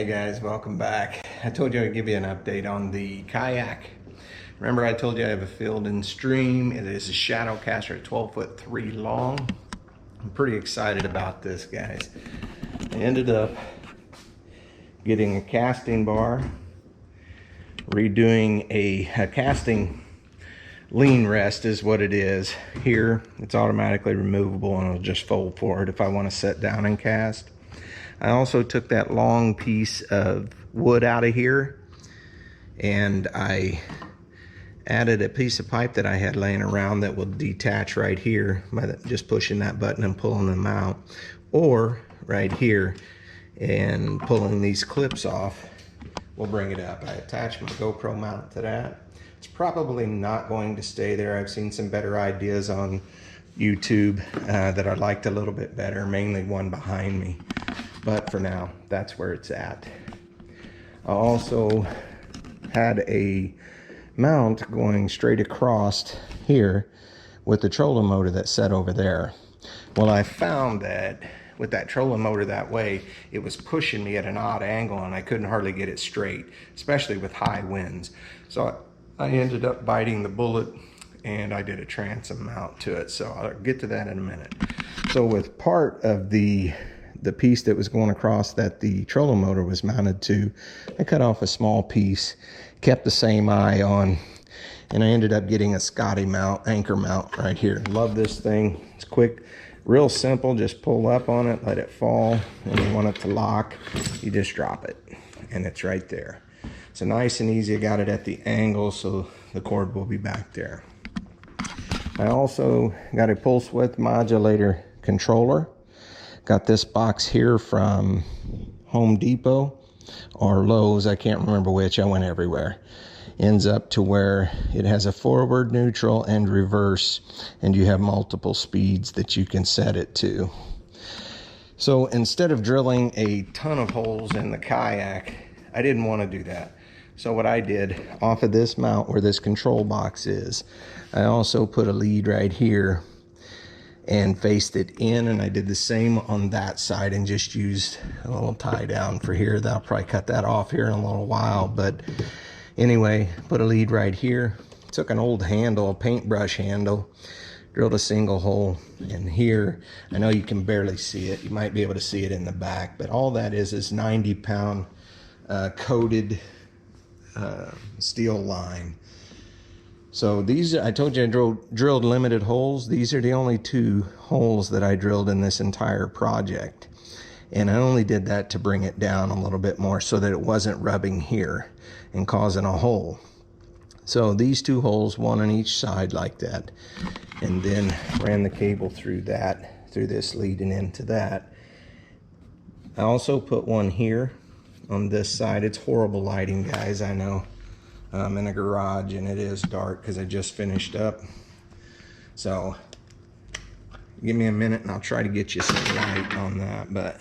Hey guys, welcome back. I told you I'd give you an update on the kayak. Remember I told you I have a field and stream. It is a shadow caster at 12'3" long. I'm pretty excited about this, guys. I ended up getting a casting bar, redoing a casting lean rest is what it is. Here it's automatically removable and it'll just fold forward if I want to sit down and cast. I also took that long piece of wood out of here and I added a piece of pipe that I had laying around that will detach right here by just pushing that button and pulling them out, or right here and pulling these clips off will bring it up. I attached my GoPro mount to that. It's probably not going to stay there. I've seen some better ideas on YouTube that I liked a little bit better, mainly one behind me. But for now, that's where it's at. I also had a mount going straight across here with the trolling motor that's set over there. Well, I found that with that trolling motor that way, it was pushing me at an odd angle and I couldn't hardly get it straight, especially with high winds. So I ended up biting the bullet and I did a transom mount to it. So I'll get to that in a minute. So with part of the piece that was going across that the trolling motor was mounted to, I cut off a small piece, kept the same eye on, and I ended up getting a Scotty mount, anchor mount right here. Love this thing. It's quick, real simple. Just pull up on it, let it fall. When you want it to lock, you just drop it and it's right there. So nice and easy. I got it at the angle so the cord will be back there. I also got a pulse width modulator controller. Got this box here from Home Depot or Lowe's, I can't remember which, I went everywhere. Ends up to where it has a forward, neutral, and reverse, and you have multiple speeds that you can set it to. So instead of drilling a ton of holes in the kayak, I didn't want to do that. So what I did, off of this mount where this control box is, I also put a lead right here and faced it in, and I did the same on that side and just used a little tie down for here. That'll probably cut that off here in a little while, but anyway, put a lead right here. Took an old handle, a paintbrush handle, drilled a single hole in here. I know you can barely see it. You might be able to see it in the back, but all that is 90-pound coated steel line. So these, I told you I drilled limited holes. These are the only 2 holes that I drilled in this entire project. And I only did that to bring it down a little bit more so that it wasn't rubbing here and causing a hole. So these 2 holes, one on each side like that. And then ran the cable through that, through this leading into that. I also put one here on this side. It's horrible lighting, guys, I know. I'm in a garage and it is dark because I just finished up. So give me a minute and I'll try to get you some light on that. But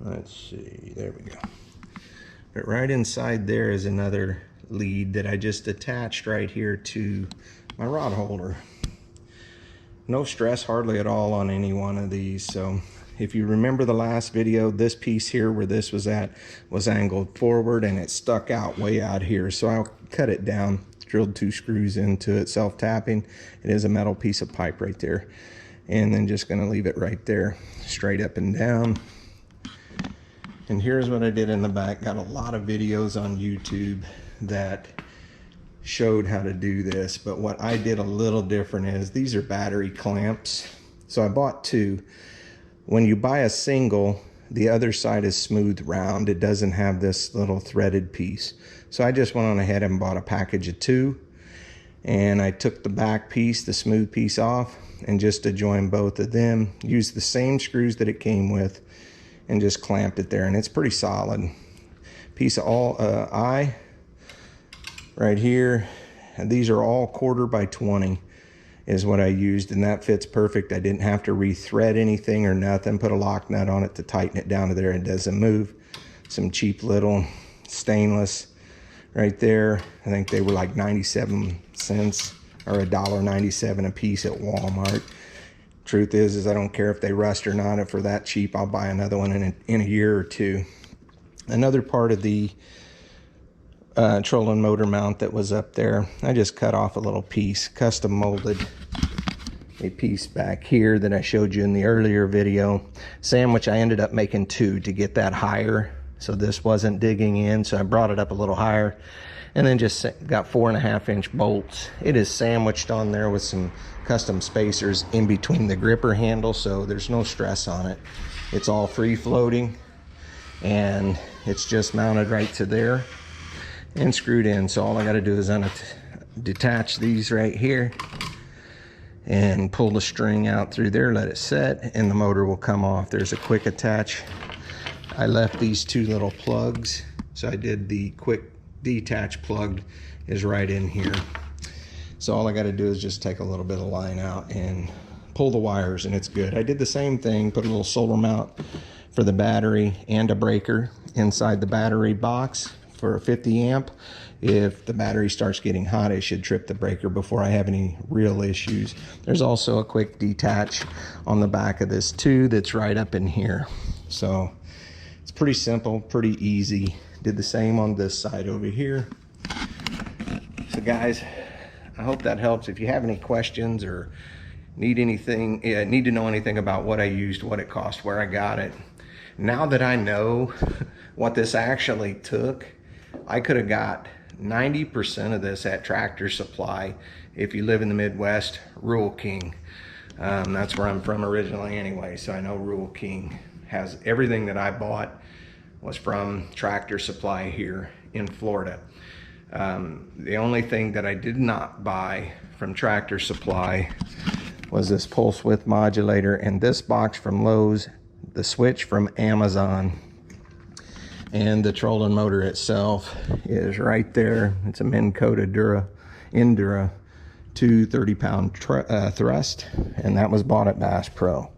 let's see, there we go. But right inside there is another lead that I just attached right here to my rod holder. No stress hardly at all on any one of these. So if you remember the last video, this piece here where this was at was angled forward and it stuck out way out here. So I'll cut it down, drilled 2 screws into it, self-tapping. It is a metal piece of pipe right there. And then just gonna leave it right there, straight up and down. And here's what I did in the back. Got a lot of videos on YouTube that showed how to do this, but what I did a little different is these are battery clamps. So I bought 2. When you buy a single, the other side is smooth round. It doesn't have this little threaded piece. So I just went on ahead and bought a package of 2, and I took the back piece, the smooth piece, off, and just to join both of them, used the same screws that it came with and just clamped it there, and it's pretty solid. Piece of all eye right here, and these are all 1/4 by 20 is what I used, and that fits perfect. I didn't have to re-thread anything or nothing. Put a lock nut on it to tighten it down to there. It doesn't move. Some cheap little stainless right there. I think they were like 97 cents or $1.97 a piece at Walmart. Truth is I don't care if they rust or not. If they're that cheap, I'll buy another one in a year or two. Another part of the trolling motor mount that was up there, I just cut off a little piece, custom molded a piece back here that I showed you in the earlier video. Sandwich, I ended up making two to get that higher, so this wasn't digging in, so I brought it up a little higher, and then just got 4.5-inch bolts. It is sandwiched on there with some custom spacers in between the gripper handle, so there's no stress on it. It's all free floating, and it's just mounted right to there and screwed in. So all I got to do is detach these right here and pull the string out through there, let it set, and the motor will come off. There's a quick attach. I left these two little plugs, so I did the quick detach plug is right in here. So all I got to do is just take a little bit of line out and pull the wires, and it's good. I did the same thing, put a little solar mount for the battery and a breaker inside the battery box for a 50 amp. If the battery starts getting hot, it should trip the breaker before I have any real issues. There's also a quick detach on the back of this too that's right up in here. So it's pretty simple, pretty easy. Did the same on this side over here. So guys, I hope that helps. If you have any questions or need to know anything about what I used, what it cost, where I got it, now that I know what this actually took, I could have got 90% of this at Tractor Supply. If you live in the Midwest, Rural King. That's where I'm from originally anyway, so I know Rural King has everything that I bought was from Tractor Supply here in Florida. The only thing that I did not buy from Tractor Supply was this pulse width modulator and this box from Lowe's, the switch from Amazon. And the trolling motor itself is right there. It's a Minn Kota Endura 230-pound thrust, and that was bought at Bass Pro.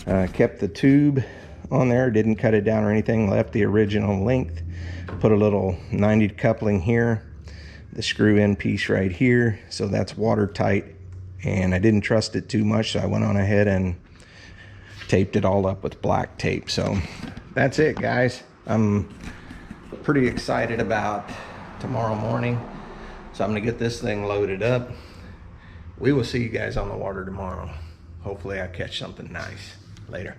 Kept the tube on there, didn't cut it down or anything, left the original length, put a little 90 coupling here, the screw-in piece right here, so that's watertight, and I didn't trust it too much, so I went on ahead and taped it all up with black tape. So that's it, guys. I'm pretty excited about tomorrow morning, so I'm gonna get this thing loaded up. We will see you guys on the water tomorrow. Hopefully I catch something nice. Later.